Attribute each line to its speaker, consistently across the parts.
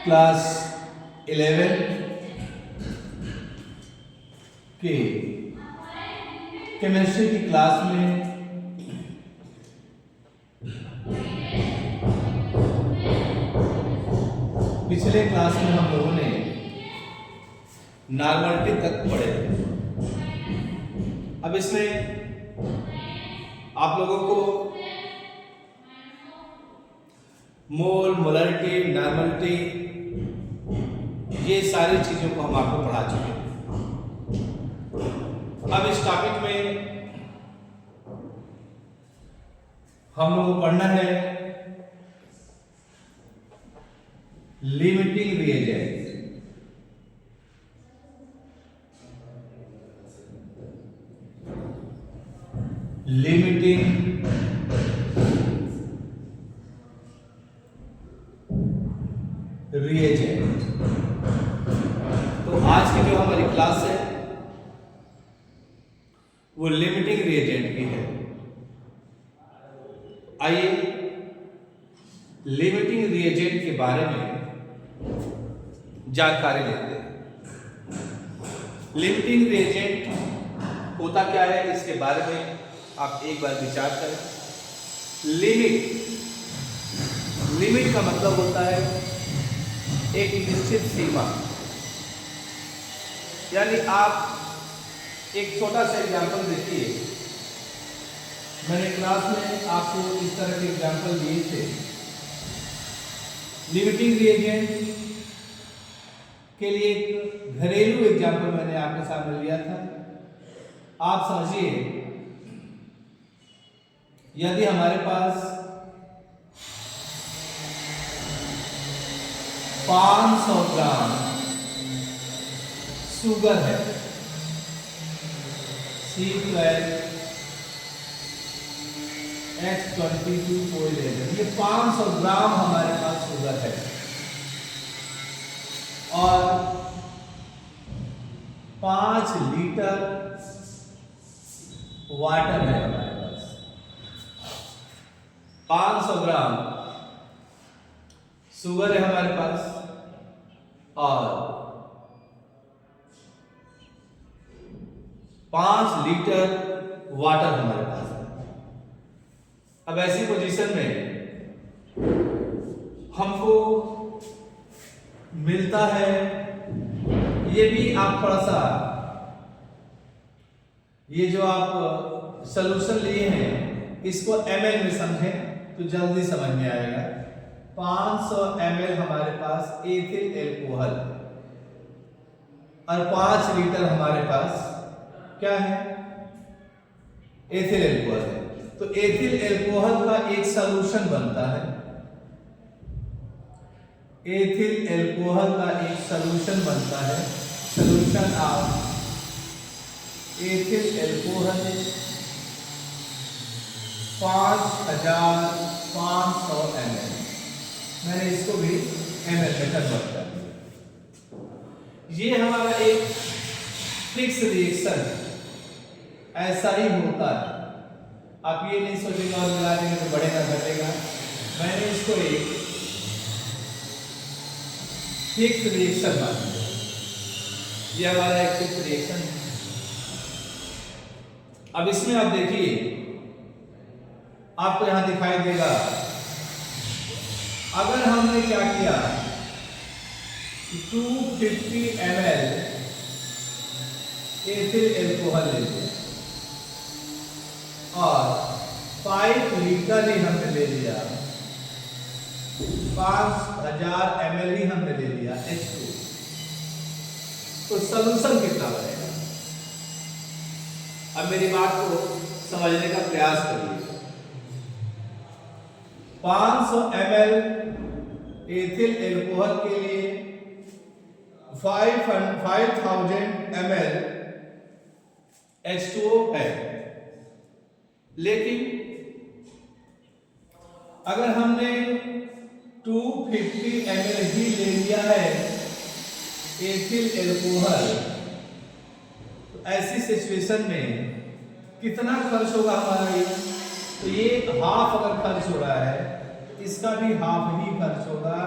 Speaker 1: Class 11 के chemistry की class में पिछले क्लास में हम लोगों ने नॉर्मलिटी तक पढ़े। अब इसमें आप लोगों को मोल, मोलरिटी, नॉर्मलिटी, ये सारी चीजों को हम आपको पढ़ा चुके हैं। अब इस टॉपिक में हम लोगों को पढ़ना है लिमिटिंग रिएजेंट। Limiting reagent. तो आज की जो हमारी क्लास है वो लिमिटिंग रिएजेंट की है। आइए लिमिटिंग रिएजेंट के बारे में जानकारी लेते हैं। लिमिटिंग रिएजेंट होता क्या है, इसके बारे में आप एक बार विचार करें। लिमिट का मतलब होता है एक निश्चित सीमा। यानी आप एक छोटा सा एग्जाम्पल देखिए। मैंने क्लास में आपको इस तरह के एग्जाम्पल दिए थे। लिमिटिंग रिएजेंट के लिए एक घरेलू एग्जाम्पल मैंने आपके सामने लिया था। आप समझिए, यदि हमारे पास 500 ग्राम शुगर है, C12H22 को ले लें। ये 500 ग्राम हमारे पास शुगर है और 5 लीटर वाटर है हमारे पास। 500 ग्राम शुगर है हमारे पास और 5 लीटर वाटर हमारे पास है। अब ऐसी पोजीशन में हमको मिलता है, ये भी आप थोड़ा सा, ये जो आप सॉल्यूशन लिए हैं इसको ml में समझें तो जल्दी समझ में आएगा। 500 ml हमारे पास एथिल एल्कोहल और 5 लीटर हमारे पास क्या है, एथिल एल्कोहल है। तो एथिल एल्कोहल का एक सॉल्यूशन बनता है। एथिल एल्कोहल का एक सॉल्यूशन बनता है। Solution of ethyl alcohol 5500 ml। मैंने इसको भी ml में कन्वर्ट कर दिया। ये हमारा एक फिक्स रिएक्शन है, ऐसा ही होता है। आप ये नहीं सोचेंगे और मिला देंगे तो बढ़ेगा घटेगा। मैंने इसको एक फिक्स रिएक्शन मान लिया। ये हमारा एक फिक्स रिएक्शन है। अब इसमें आप देखिए, आपको यहां दिखाई देगा, अगर हमने क्या किया, 250 ml एथिल एल्कोहल ले लिया और 5 लीटर ही हमने ले लिया, 5000 ml ही हमने ले लिया H2, तो सॉल्यूशन कितना बनेगा? अब मेरी बात को समझने का प्रयास करिए। 500 ml एथिल एल्कोहल के लिए 5000 ml H2O है, लेकिन अगर हमने 250 ml ही ले लिया है एथिल एल्कोहल, तो ऐसी सिचुएशन में कितना खर्च होगा हमारा? ये तो ये हाफ अगर खर्च हो रहा है, इसका भी हाफ ही खर्च होगा।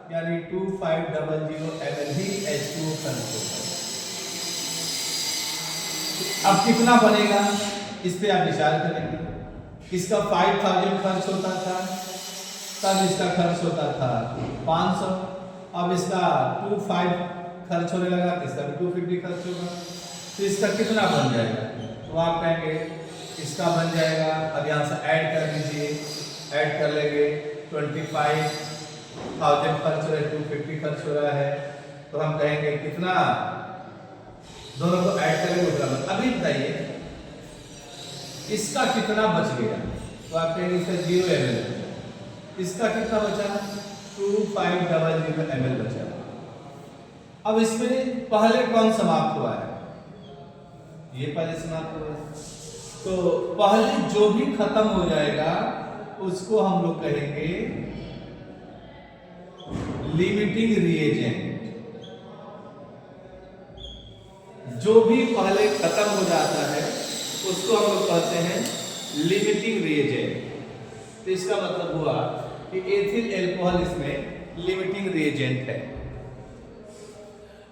Speaker 1: यानी 2500 ml ही H2O खर्च होगा। अब कितना बनेगा इस पे आप विचार करेंगे। इसका 5000 खर्च होता था, तब इसका खर्च होता था 500। अब इसका 25 खर्च होने लगा तो इसका भी 250 खर्च होगा। तो इसका कितना बन जाएगा? तो आप कहेंगे इसका बन जाएगा, अब यहाँ से ऐड कर लीजिए, ऐड कर लेंगे 25,000 खर्च हो रहा है, 250 खर्च हो रहा है, तो हम कहेंगे कितना, दोनों को ऐड करेंगे उतना। अभी बताइए इसका कितना बच गया? तो आप कहेंगे इसका 0 ml, इसका कितना बचा? 2500 ml बचा। अब इसमें पहले कौन समाप्त हुआ है? ये पहले समाप्त हुआ है, तो पहले जो भी खत्म हो जाएगा उसको हम लोग कहेंगे लिमिटिंग रिएजेंट। जो भी पहले खत्म हो जाता है उसको हम लोग कहते हैं लिमिटिंग रिएजेंट। तो इसका मतलब हुआ कि एथिल अल्कोहल इसमें लिमिटिंग रिएजेंट है।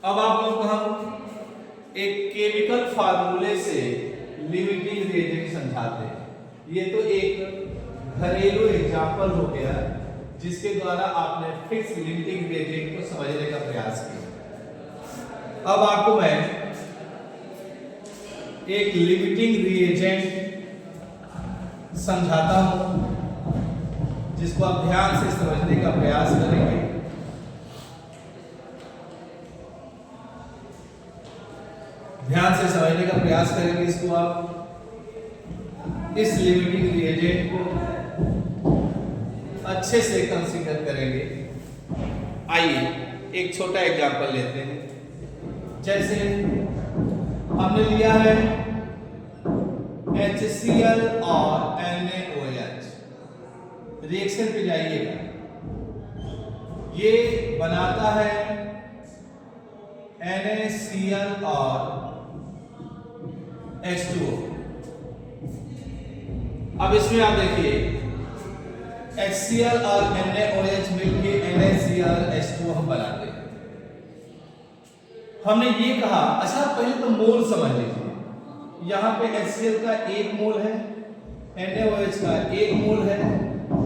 Speaker 1: अब आप लोग को हम एक केमिकल फार्मूले से लिमिटिंग रिएजेंट समझाते हैं। ये तो एक घरेलू एग्जाम्पल हो गया जिसके द्वारा आपने फिक्स लिमिटिंग रिएजेंट को समझने का प्रयास किया। अब आपको मैं एक लिमिटिंग रिएजेंट समझाता हूं जिसको आप ध्यान से समझने का प्रयास करेंगे। ध्यान से समझने का प्रयास करेंगे इसको। आप इस लिमिटिंग रिएजेंट को अच्छे से कंसीडर करेंगे। आइए एक छोटा एग्जांपल लेते हैं। जैसे हमने लिया है HCl और NaOH। रिएक्शन पे जाइएगा, ये बनाता है NaCl और H2O। अब इसमें आप देखिए HCl और NaOH मिलके NaCl H2O हम बनाते हैं। हमने ये कहा, अच्छा पहले तो मोल समझ लीजिए। यहाँ पे HCl का 1 मोल है, NaOH का 1 मोल है,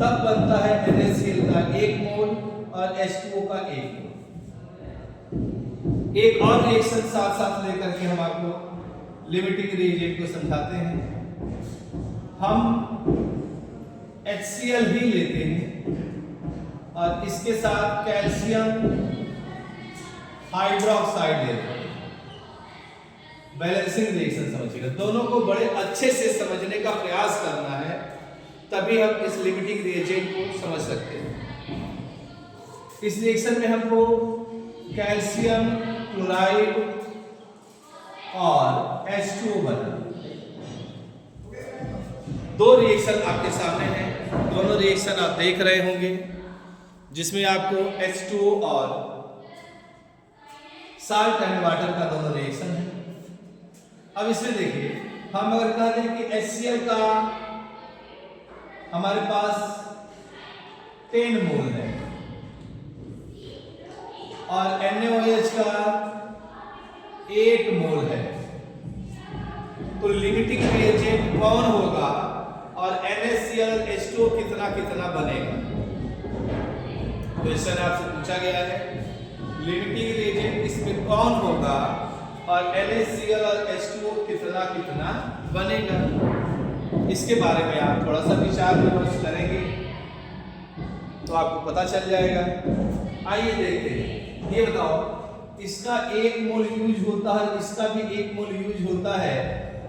Speaker 1: तब बनता है NaCl का 1 मोल और H2O का 1 मोल। एक और रिएक्शन साथ साथ लेकर के हम आपको लिमिटिंग रिएजेंट को समझाते हैं। हम HCl ही लेते हैं और इसके साथ कैल्शियम हाइड्रोक्साइड लेते हैं। बैलेंसिंग रिएक्शन समझिएगा, दोनों को बड़े अच्छे से समझने का प्रयास करना है, तभी हम इस लिमिटिंग रिएजेंट को समझ सकते हैं। इस रिएक्शन में हमको कैल्शियम क्लोराइड और H2O बना। 2 रिएक्शन आपके सामने हैं, दोनों रिएक्शन आप देख रहे होंगे जिसमें आपको H2O और साल्ट एंड वाटर का दोनों रिएक्शन है। अब इसमें देखिए, हम अगर कहते हैं कि HCl का हमारे पास 10 मोल है और NaOH का 8 मोल है, तो लिमिटिंग रिएजेंट कौन होगा और NaCl H2O कितना कितना बनेगा? क्वेश्चन आपसे पूछा गया है, लिमिटिंग रिएजेंट इसमें कौन होगा और NaCl और H2O कितना कितना बनेगा? इसके बारे में आप थोड़ा सा विचार विमर्श करेंगे तो आपको पता चल जाएगा। आइए देखते हैं। ये बताओ, इसका 1 मोल यूज होता है, इसका भी 1 मोल यूज होता है,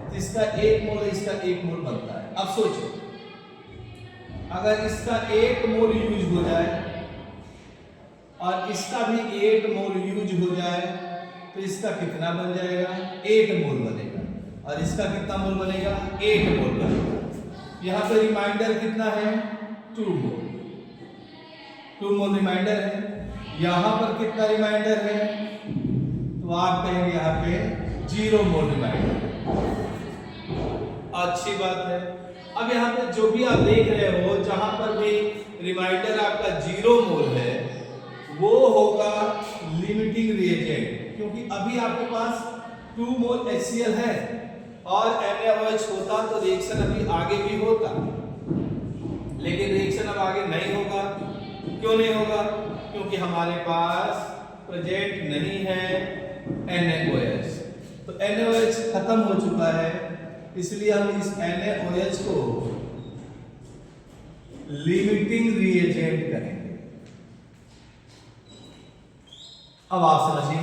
Speaker 1: तो इसका 1 मोल इसका 1 मोल बनता है। अब सोचो, अगर इसका 1 मोल यूज हो जाए और इसका भी 8 मोल यूज हो जाए तो इसका कितना बन जाएगा? 8 मोल बनेगा। और इसका कितना मोल बनेगा? 8 मोल बनेगा। यहाँ पे रिमाइंडर कितना है? 2 मोल। 2 मोल रिमाइंडर है। यहाँ पर कितना रिमाइंडर है? तो आप कहेंगे यहाँ पे 0 मोल रिमाइंडर। अच्छी बात है। अब यहाँ पे जो भी आप देख रहे हो, जहां पर भी रिमाइंडर आपका 0 मोल है, वो होगा लिमिटिंग रिएजेंट, क्योंकि अभी आपके पास 2 मोल HCl है और NaOH होता तो रिएक्शन अभी आगे भी होता, लेकिन रिएक्शन अब आगे नहीं होगा। क्यों नहीं होगा? क्योंकि हमारे पास प्रेजेंट नहीं है NaOH। तो NaOH खत्म हो चुका है, इसलिए हम इस NaOH को लिमिटिंग रिएजेंट करेंगे। अब आप समझिए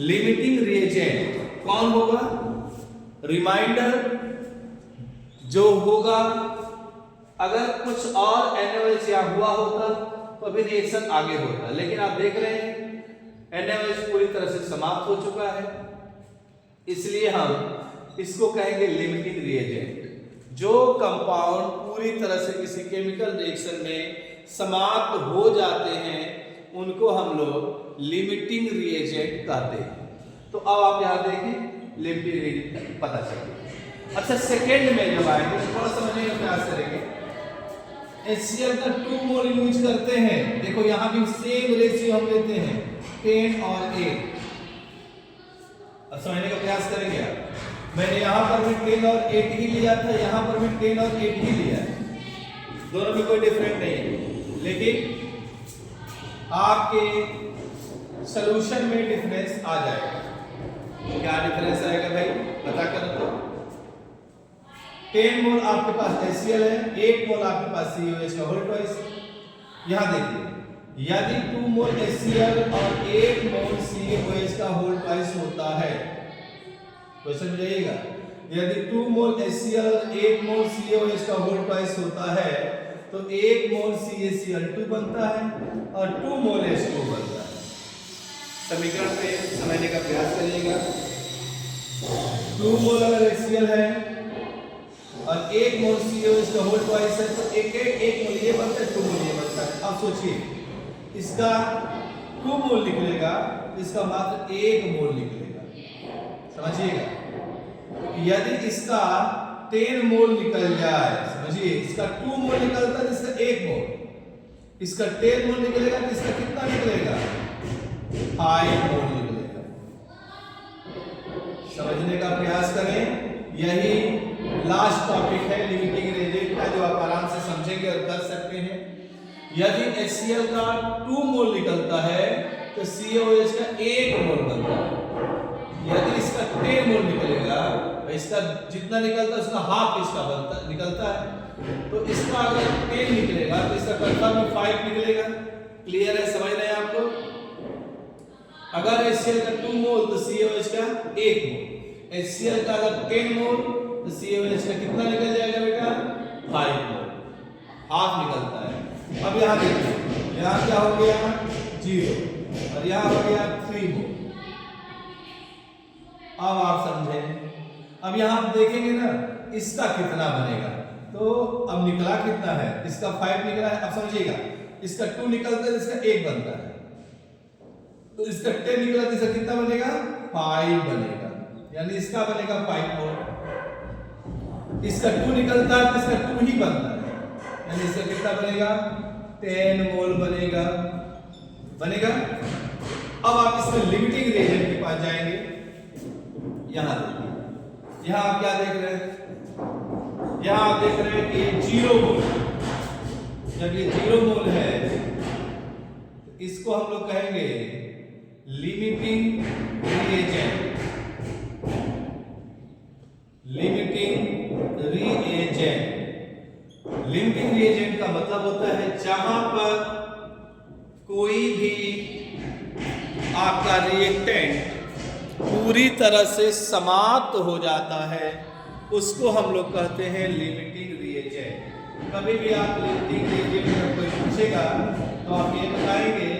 Speaker 1: लिमिटिंग रिएजेंट कौन होगा? रिमाइंडर जो होगा अगर कुछ और NaOH या हुआ होता तो अभी रिएक्शन आगे होता, लेकिन आप देख रहे हैं NaOH पूरी तरह से समाप्त हो चुका है, इसलिए हम इसको कहेंगे लिमिटिंग रिएजेंट। जो कंपाउंड पूरी तरह से किसी केमिकल रिएक्शन में समाप्त हो जाते हैं उनको हम लोग लिमिटिंग रिएजेंट कहते हैं। तो अब आप यहां देखें लिमिटिंग रिएजेंट पता चले। अच्छा, सेकेंड में जब आएंगे तो थोड़ा समझने का प्रयास करेंगे। HCl का 2 मोल यूज करते हैं, देखो यहां भी सेम रेशियो हम लेते हैं 10 और 8। अब समझने का प्रयास करेंगे आप। मैंने यहां पर भी 10 और 8 ही लिया था, यहां पर भी 10 और 8 ही लिया है, दोनों में कोई डिफरेंट नहीं है, लेकिन आपके सॉल्यूशन में डिफरेंस आ जाएगा। क्या डिफरेंस आएगा भाई, पता करो तो। 10 मोल आपके पास HCl है, 8 मोल आपके पास COH का होल ट्वाइस। यहां देखिए, यदि 2 मोल HCl और 8 मोल COH का होल ट्वाइस होता है, क्वेश्चन में जाइएगा, यदि 2 मोल HCl और 8 मोल COH का होल ट्वाइस होता है तो 1 मोल CaCl2 बनता है और 2 मोल H2 बनता है। समीकरण पे समझने का प्रयास करिएगा। 2 मोल अगर HCl है और 1 मोल COH का होल ट्वाइस है तो 1 मोल ये बनता है, 2 मोल ये बनता है। अब सोचिए, इसका 2 मोल निकलेगा, इसका मात्र 1 मोल निकलेगा, समझिएगा। यदि इसका 10 मोल निकल जाए, समझिए, इसका 2 मोल निकलता है, इसका 1 मोल, इसका 10 मोल निकलेगा तो इसका कितना निकलेगा? 5 मोल निकलेगा। समझने का प्रयास करें। यही लास्ट टॉपिक है लिमिटिंग रिएजेंट का, जो आप आराम से समझेंगे और कर सकते हैं। यदि HCl का 2 मोल निकलता है तो COH का 1 मोल बनता है। यदि इसका 10 मोल निकलेगा, इसका जितना निकलता है उसका हाफ इसका निकलता है, तो इसका अगर 10 निकलेगा तो इसका कंफर्म में 5 निकलेगा। क्लियर है, समझ रहे हैं आप लोग? अगर HCl का 2 मोल तो COH का 1 मोल, HCl का अगर 10 मोल तो COH का कितना निकल जाएगा बेटा? 5 मोल, हाफ निकलता है। अब यहां देखिए, यहां क्या हो गया? 0 और यहां हो गया 3 मोल। अब आप समझें, अब यहां आप देखेंगे ना इसका कितना बनेगा, तो अब निकला कितना है? इसका 5 निकला है। अब समझिएगा, इसका 2 निकलता है, इसका 1 बनता है, तो इसका 10 निकला तो इसका कितना बनेगा? 5 बनेगा, यानी इसका बनेगा 5 मोल। इसका 2 निकलता है तो इसका 2 ही बनता है, यानी इसका कितना बनेगा? 10 मोल बनेगा। अब आप इसमें लिमिटिंग रिएजेंट के पास जाएंगे। यहां देखिए, यहां आप क्या देख रहे हैं? यहां आप देख रहे हैं कि 0 मोल। जब ये 0 मोल है तो इसको हम लोग कहेंगे लिमिटिंग रिएजेंट। लिमिटिंग रिएजेंट का मतलब होता है जहां पर कोई भी आपका रिएक्टेंट पूरी तरह से समाप्त हो जाता है, उसको हम लोग कहते हैं लिमिटिंग रिएजेंट। कभी भी आप लिमिटिंग रिएजेंट में कोई पूछेगा तो आप ये बताएंगे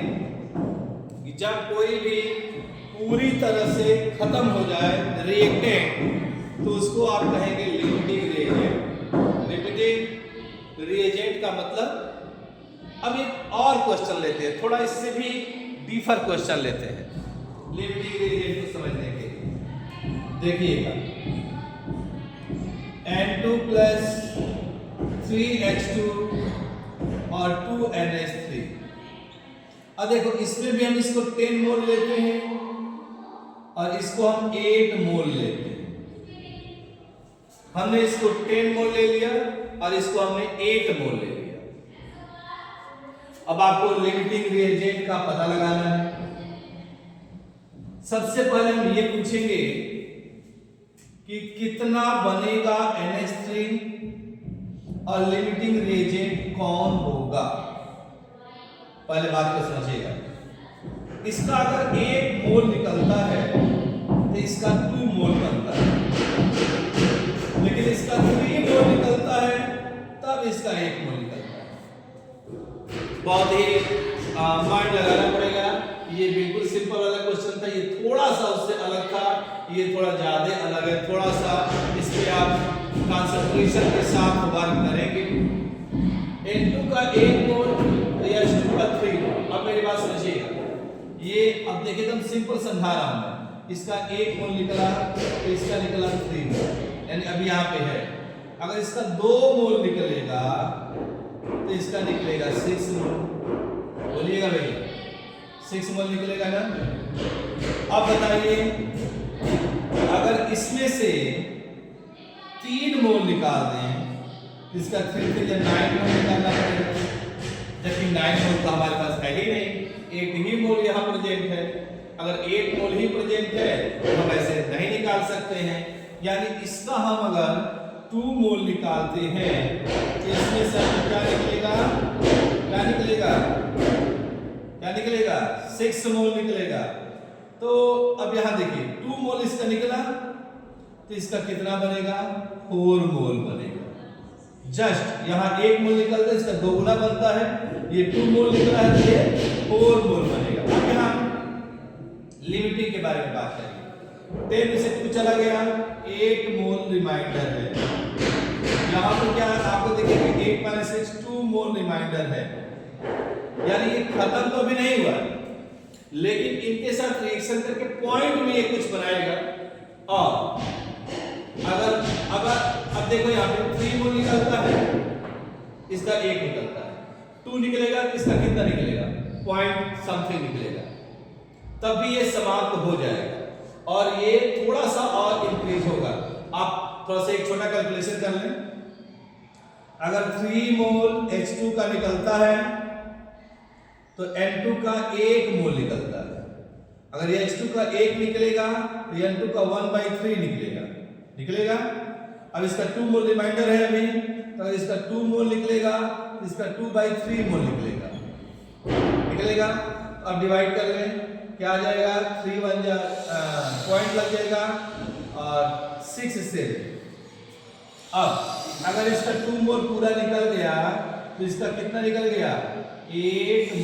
Speaker 1: कि जब कोई भी पूरी तरह से खत्म हो जाए रिएक्टेंट तो उसको आप कहेंगे लिमिटिंग रिएजेंट। लिमिटिंग रिएजेंट का मतलब, अब एक और क्वेश्चन लेते हैं, थोड़ा इससे भी डीपर क्वेश्चन लेते हैं लिमिटिंग रिएजेंट को समझने के लिए। देखिएगा, N2 plus 3H2 और 2NH3, अब देखो इसमें भी हम इसको 10 मोल लेते हैं और इसको हम 8 मोल लेते हैं। हमने इसको 10 मोल ले लिया और इसको हमने 8 मोल ले लिया। अब आपको लिमिटिंग रिएजेंट का पता लगाना है। सबसे पहले हम ये पूछेंगे कि कितना बनेगा NH3 और लिमिटिंग रिएजेंट कौन होगा। पहले बात को समझिएगा। इसका अगर 1 मोल निकलता है तो इसका 2 मोल बनता है, लेकिन इसका 3 मोल निकलता है तब इसका 1 मोल निकलता है। बहुत ही माइंड लगाना पड़ेगा। ये बिल्कुल सिंपल वाला क्वेश्चन था, ये थोड़ा सा उससे अलग था, ये थोड़ा ज्यादा अलग है। थोड़ा सा इस पे आप कंसंट्रेशन के साथ वर्क करेंगे। N2 का 1 मोल तो H2 का 3 मोल। अब मेरी बात समझिएगा, ये अब देखिए एकदम सिंपल समझा रहा हूं मैं। इसका 1 मोल निकला तो इसका निकला 3 मोल, यानी अभी यहाँ पे है। अगर इसका 2 मोल निकलेगा तो इसका निकलेगा 6 मोल। बोलिएगा भाई, 6 मोल निकलेगा ना। अब बताइए, अगर इसमें से 3 मोल निकाल दें इसका 3 से 9 मोल निकालना पड़ेगा, जबकि 9 मोल तो हमारे पास है ही नहीं। 8 ही मोल यहाँ प्रेजेंट है। अगर 8 मोल ही प्रेजेंट है तो हम ऐसे नहीं निकाल सकते हैं। यानी इसका हम अगर 2 मोल निकालते हैं तो इसमें से क्या निकलेगा, क्या निकलेगा, क्या निकलेगा, 6 मोल निकलेगा। तो अब यहां देखिए 2 मोल इसका निकला तो इसका कितना बनेगा, 4 मोल बनेगा। जस्ट यहां 1 मोल निकलता है, इसका 2 गुना बनता है। ये 2 मोल निकला है तो ये 4 मोल बनेगा। अब यहां लिमिटिंग के बारे में बात करेंगे। 10 में से 2 चला गया, 8 मोल रिमाइंडर है। यहां पर क्या आपको देखिए 8 - 6 2 मोल रिमाइंडर है। यानी ये खत्म तो अभी नहीं हुआ, लेकिन इनके साथ रिएक्शन करके पॉइंट में ये कुछ बनाएगा। और अगर अब देखो यहाँ पे 3 मोल निकलता है, इसका 1 निकलता है, 2 निकलेगा तो इसका कितना निकलेगा, पॉइंट समथिंग निकलेगा। तब भी ये समाप्त हो जाएगा और ये थोड़ा सा और इंक्रीज होगा। आप थोड़ा सा एक छोटा कैलकुलेशन कर लें। अगर 3 मोल H2 का निकलता है तो N2 का 1 मोल निकलता है। अगर ये H2 का 1 निकलेगा तो N2 का 1/3 निकलेगा। अब इसका 2 मोल रिमाइंडर है अभी, तो अगर इसका 2 मोल निकलेगा तो इसका 2/3 मोल निकलेगा। अब डिवाइड कर लें, क्या आ जाएगा, 3 1 जा पॉइंट लग जाएगा और 6 से। अब अगर इसका 2 मोल पूरा निकल गया तो इसका कितना निकल गया, 8 -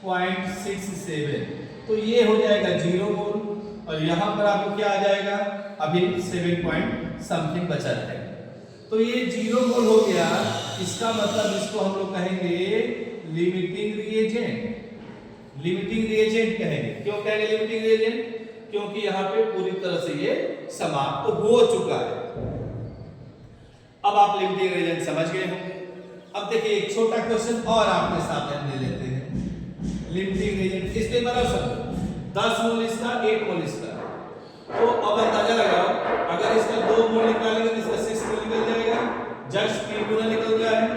Speaker 1: 0.67। तो ये हो जाएगा 0 मोल और यहां पर आपको क्या आ जाएगा, अभी 7 पॉइंट समथिंग बचा रहेगा। तो ये 0 मोल हो गया। इसका मतलब इसको हम लोग कहेंगे लिमिटिंग रिएजेंट। लिमिटिंग रिएजेंट कहेंगे। क्यों कहेंगे लिमिटिंग रिएजेंट, क्योंकि यहाँ पे पूरी तरह से ये समाप्त तो हो चुका है। अब आप लिमिटिंग रिएजेंट समझ गए होंगे। अब देखिए एक छोटा क्वेश्चन और आपके सामने हम ले लेते हैं। लिमिटिंग रिएजेंट इसके बराबर समझो, 10 मोल इसका, 8 मोल इसका। तो अब अंदाजा लगाओ, अगर इसका 2 मोल निकालेंगे तो इसका 6 मोल निकल जाएगा। जस्ट 3 गुना निकल गया है,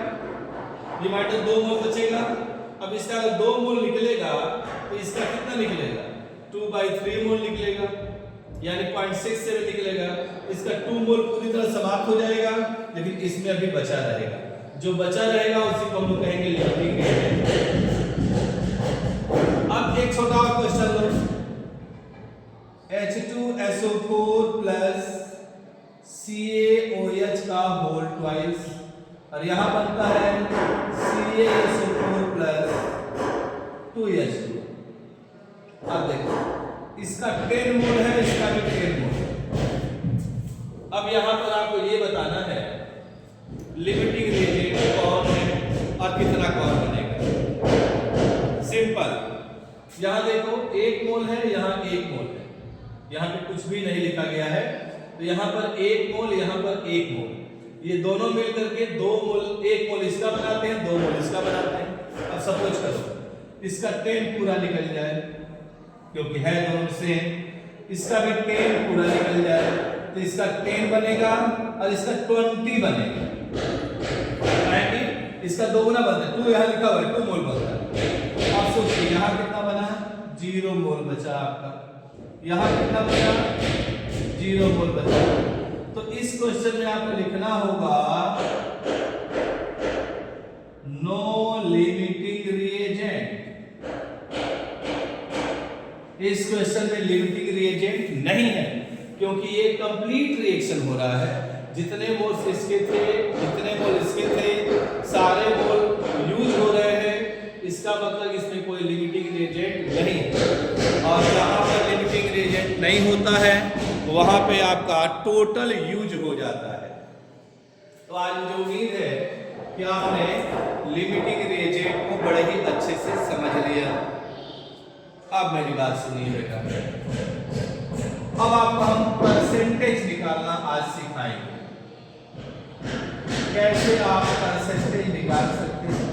Speaker 1: रिमाइंडर 2 मोल बचेगा। अब इसका अगर 2 मोल निकलेगा तो इसका कितना निकलेगा, 2/3 मोल निकलेगा, यानी 0.67 निकलेगा। इसका 2 मोल पूरी तरह समाप्त हो जाएगा, लेकिन इसमें अभी बचा रहेगा। जो बचा रहेगा उसी को हम लोग कहेंगे लिमिटिंग रिएजेंट। अब एक छोटा और क्वेश्चन लो, H2SO4 प्लस CaOH का होल ट्वाइस, और यहां बनता है CaSO4 प्लस 2H2। अब देखो इसका 10 मोल है, इसका भी 10 मोल है। अब यहां पर आपको ये बताना है लिमिटिंग रिएजेंट कौन है और कितना कौन बनेगा। सिंपल, यहां देखो 1 मोल है, यहां 1 मोल है, यहां पे कुछ भी नहीं लिखा गया है। तो यहां पर 1 मोल, यहां पर 1 मोल, ये दोनों मिलकर के 2 मोल, 1 मोल इसका बनाते हैं, 2 मोल इसका बनाते हैं। अब सपोज करो इसका 10 पूरा निकल जाए, क्योंकि है दोनों सेम, इसका भी 10 पूरा निकल जाए, तो इसका 10 बनेगा और इसका 20 बनेगा, इसका दोगुना बनता है। 2 यहाँ लिखा हुआ है, 2 मोल बनता है। आप सोचिए यहाँ कितना बना, 0 मोल बचा आपका, यहाँ कितना बचा, 0 मोल बचा। तो इस क्वेश्चन में आपको लिखना होगा नो लिमिटिंग रिएजेंट। इस क्वेश्चन में लिमिटिंग रिएजेंट नहीं है, क्योंकि ये कंप्लीट रिएक्शन हो रहा है। जितने मोल्स इसके थे, जितने मोल इसके थे, सारे मोल यूज हो रहे हैं। इसका मतलब इसमें कोई लिमिटिंग रिएजेंट नहीं है। और जहां पर लिमिटिंग रिएजेंट नहीं होता है वहां पे आपका टोटल यूज हो जाता है। तो आज मुझे उम्मीद है कि आपने लिमिटिंग रिएजेंट को बड़े ही अच्छे से समझ लिया। अब मेरी बात सुनिए बेटा, अब आपको हम परसेंटेज निकालना आज सिखाएंगे। कैसे आप परसेंटेज निकाल सकते हैं,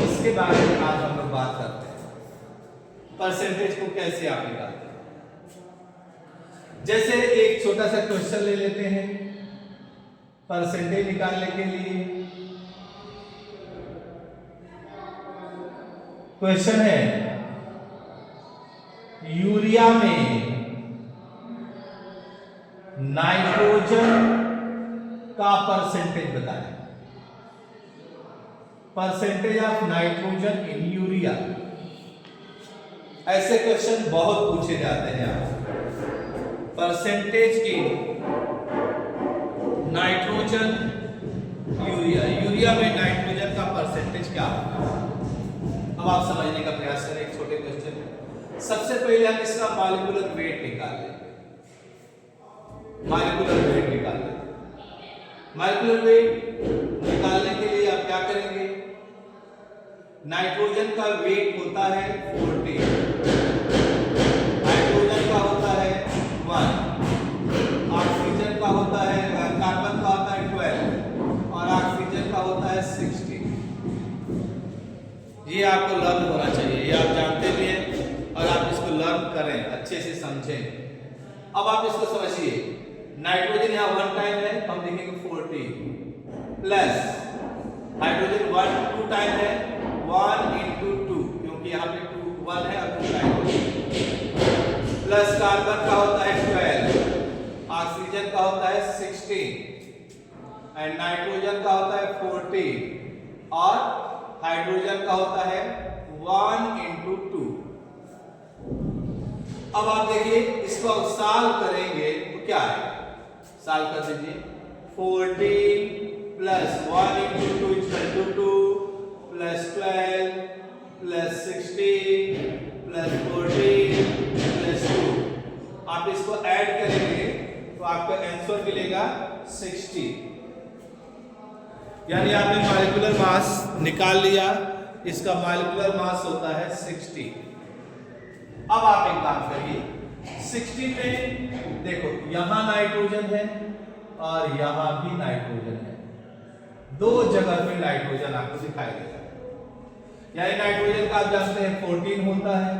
Speaker 1: इसके बारे में आज हम लोग बात करते हैं। परसेंटेज को कैसे आप निकालते हैं। जैसे एक छोटा सा क्वेश्चन ले लेते हैं परसेंटेज निकालने के लिए। क्वेश्चन है यूरिया में नाइट्रोजन का परसेंटेज बताएं। Percentage of nitrogen in urea. ऐसे क्वेश्चन बहुत पूछे जाते हैं आपसे। Percentage in nitrogen urea, urea में नाइट्रोजन का परसेंटेज क्या होगा। अब आप समझने का प्रयास करें। एक छोटे क्वेश्चन में सबसे पहले हम इसका मॉलिक्यूलर वेट निकाल लेंगे। मॉलिक्यूलर वेट निकाल लेंगे। मॉलिक्यूलर वेट निकालने के लिए आप क्या करेंगे, नाइट्रोजन का वेट होता है 40, नाइट्रोजन का होता है 1, ऑक्सीजन का होता है, कार्बन का होता है 12 और ऑक्सीजन का होता है 60। ये आपको लर्न होना चाहिए, ये आप जानते भी हैं और आप इसको लर्न करें, अच्छे से समझें। अब आप इसको समझिए, नाइट्रोजन यहाँ 1 टाइम है, हम लिखेंगे 40 प्लस हाइड्रोजन 2 टाइम है, 1 into 2, क्योंकि यहाँ पे 1 है और 2 टाइम, प्लस कार्बन का होता है 12, ऑक्सीजन का होता है 16 एंड नाइट्रोजन का होता है 40 और हाइड्रोजन का होता है 1 into 2। अब आप देखिए इसको सॉल्व करेंगे तो क्या है, सॉल्व कर दीजिए। 14 plus 1 into 2 is 2 plus 12 plus 16 plus 14 plus 2। आप इसको ऐड करेंगे तो आपका आंसर मिलेगा 60। यानी आपने मॉलिक्यूलर मास निकाल लिया, इसका मॉलिक्यूलर मास होता है 60। अब आप एक काम करिए, 60 में देखो यहां नाइट्रोजन है और यहां भी नाइट्रोजन है, 2 जगह पे नाइट्रोजन आपको दिखाई देगा। यानी नाइट्रोजन का आप जानते हैं 14 होता है,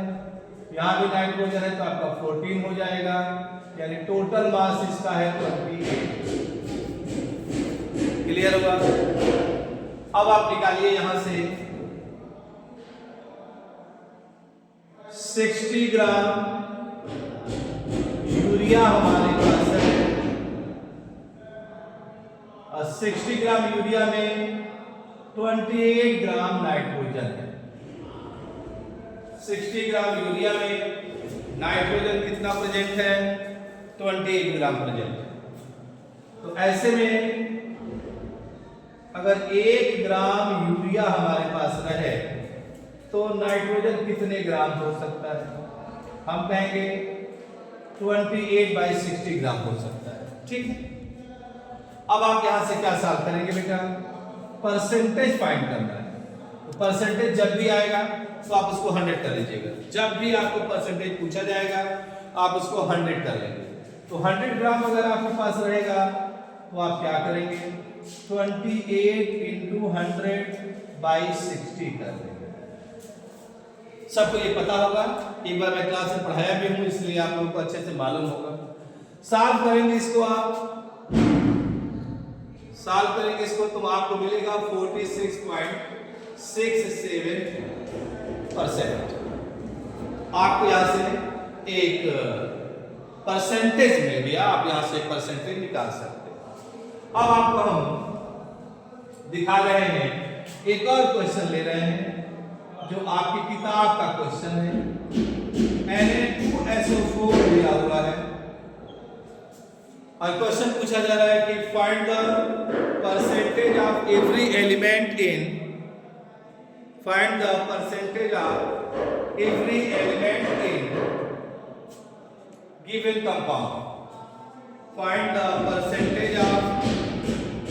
Speaker 1: यहां भी नाइट्रोजन है तो आपका 14 हो जाएगा, यानी टोटल मास इसका है 28। क्लियर हुआ। अब आप निकालिए यहां से 60 ग्राम यूरिया हमारे पास है और 60 ग्राम यूरिया में 28 ग्राम नाइट्रोजन है। 60 ग्राम यूरिया में नाइट्रोजन कितना प्रेजेंट है, 28 ग्राम प्रेजेंट है। तो ऐसे में अगर 1 ग्राम यूरिया हमारे पास रहे तो नाइट्रोजन कितने ग्राम हो सकता है, हम कहेंगे 28/60 ग्राम हो सकता है। ठीक है। अब आप यहां से क्या सॉल्व करेंगे बेटा, परसेंटेज फाइंड करना है। तो परसेंटेज जब भी आएगा तो आप उसको 100 कर लीजिएगा। जब भी आपको परसेंटेज पूछा जाएगा आप उसको 100 कर लेंगे। तो 100 ग्राम अगर आपके पास रहेगा तो आप क्या करेंगे, 28 into 100/60 कर देंगे। सबको ये पता होगा, एक बार मैं क्लास में पढ़ाया भी हूँ, इसलिए आप लोगों को अच्छे से मालूम होगा। सॉल्व करेंगे इसको सॉल्व करेंगे इसको तो आपको मिलेगा 46.67%। आपको यहाँ से एक परसेंटेज मिल गया, आप यहाँ से परसेंटेज निकाल सकते हैं। अब आपको हम दिखा रहे हैं, एक और क्वेश्चन ले रहे हैं जो आपकी किताब का क्वेश्चन है। Na2SO4 दिया हुआ है और क्वेश्चन पूछा जा रहा है कि find the percentage of every element in given compound. Find the percentage of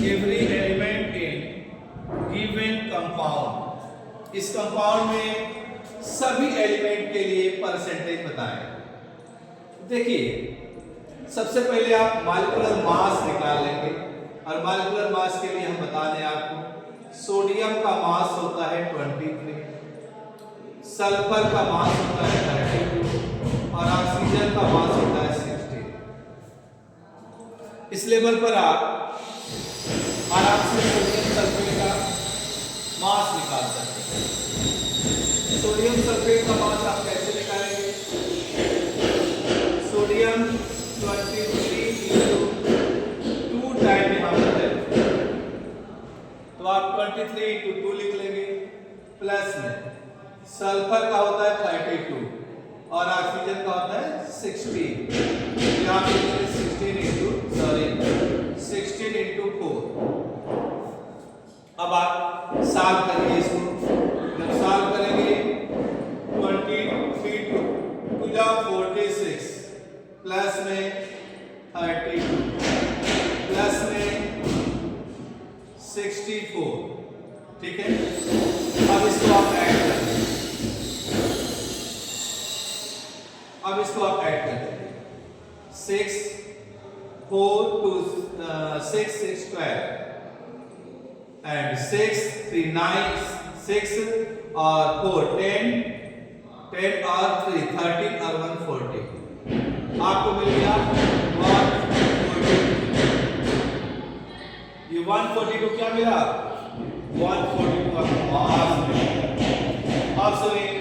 Speaker 1: every element in given compound. इस कंपाउंड में सभी एलिमेंट के लिए परसेंटेज बताएं। देखिए, सबसे पहले आप मॉलिक्यूलर मास निकाल लेंगे और मॉलिक्यूलर मास के लिए हम बता दें आपको, सोडियम का मास होता है 23, सल्फर का मास होता है 32 और ऑक्सीजन का मास होता है 60। इस लेवल पर आप आराम से सोडियम सल्फेट का मास निकाल सकते हैं। सोडियम सल्फेट का मास आप कैसे निकालेंगे? सोडियम 23 into 2 टाइम यहाँ पर है, तो आप 23 into 2 लिख लेंगे। प्लस में सल्फर का होता है 32 और ऑक्सीजन का होता है 16। यहाँ पे 16 into 4। अब आप सॉल्व करिए इसको। जब सॉल्व करेंगे 23 to 46 प्लस में 32 प्लस में 64, ठीक है। अब इसको आप ऐड कर देंगे, अब इसको आप ऐड कर देंगे। 6 4 2 6 6 12 एंड 6 3 9 6 और 4 10 10 और 3 13 और 1 40। आपको मिल गया 142। ये 142 क्या मिला? 142 आपको मास मिला। अब सुनिए,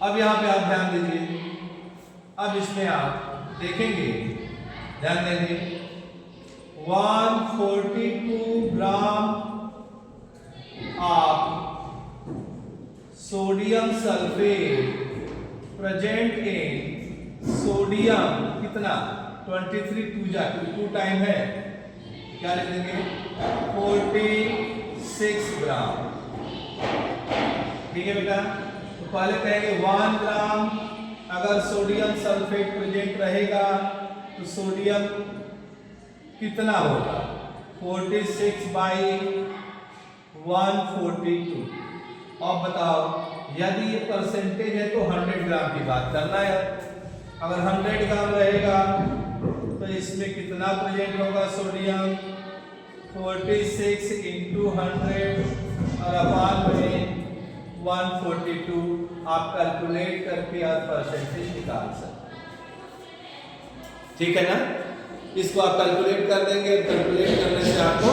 Speaker 1: अब यहां पे आप ध्यान दीजिए। अब इसमें आप देखेंगे, ध्यान देंगे, 142 gram of sodium sulphate present in sodium कितना 23 2 टाइम है, क्या लिख देंगे 46 ग्राम। ठीक है बेटा, तो पहले कहेंगे 1 ग्राम अगर सोडियम सल्फेट प्रेजेंट रहेगा तो सोडियम कितना होगा 46/142। अब बताओ, यदि ये परसेंटेज है तो 100 ग्राम की बात करना है। अगर 100 ग्राम रहेगा तो इसमें कितना प्रेजेंट होगा सोडियम 46 into 100 और अपान में 142। आप कैलकुलेट करके आप परसेंटेज निकाल सकते, ठीक है ना। इसको आप कैलकुलेट कर देंगे, कैलकुलेट करने से आपको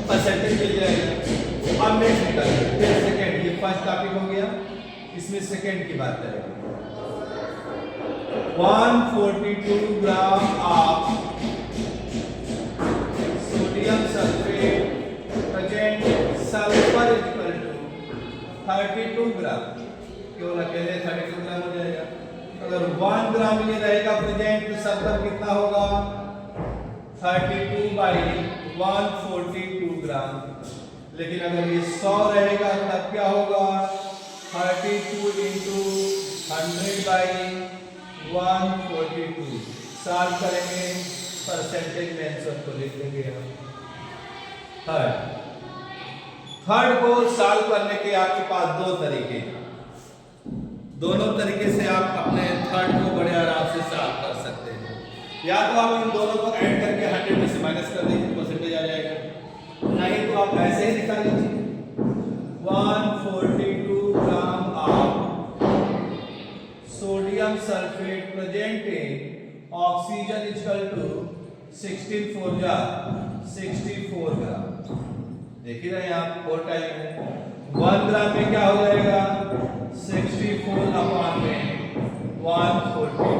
Speaker 1: परसेंटेज मिल जाएगा। अब नेक्स्ट निकालिए, फिर सेकंड, ये फर्स्ट टॉपिक हो गया, इसमें सेकंड की बात करेंगे। 142 gram of sodium sulphate present sulphur equal to 32 gram, केवल अकेले 32 ग्राम हो जाएगा। अगर 1 ग्राम ये रहेगा प्रेजेंट तो सल्फर कितना होगा 32/142 ग्राम। लेकिन अगर ये 100 रहेगा तब क्या होगा 32 into 100/142। सॉल्व करेंगे, परसेंटेज में आंसर को लिख देंगे हम। थर्ड को सॉल्व करने के आपके पास दो तरीके हैं। दोनों तरीके से आप अपने थर्ड को बड़े आराम से सॉल्व कर सकते हैं। या तो आप इन दोनों को ऐड करके 100 में से माइनस कर दीजिए, परसेंटेज आ जाएगा। नहीं तो आप ऐसे ही निकाल लीजिए 142 sulfate presenting oxygen is equal to 16 4 जा 64 ग्राम। देख ही रहे हैं आप, 4 टाइम में 1 ग्राम में क्या हो जाएगा 64 अपॉन में 142।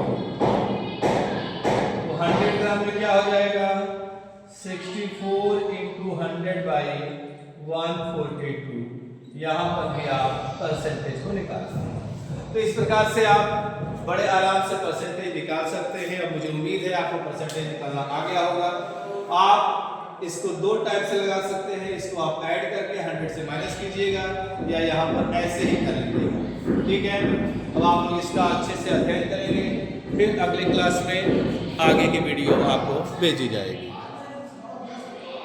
Speaker 1: तो 100 ग्राम में क्या हो जाएगा 64 इंटू 100 बाई 142। यहाँ पर भी आप परसेंटेज को निकाल सकते हैं। तो इस प्रकार से आप बड़े आराम से परसेंटेज निकाल सकते हैं। और मुझे उम्मीद है आपको परसेंटेज निकालना आ गया होगा। आप इसको 2 टाइप से लगा सकते हैं। इसको आप ऐड करके 100 से माइनस कीजिएगा या यहाँ पर ऐसे ही कर लीजिएगा, ठीक है। अब आप लोग इसका अच्छे से अध्ययन करेंगे, फिर अगले क्लास में आगे की वीडियो आपको भेजी जाएगी।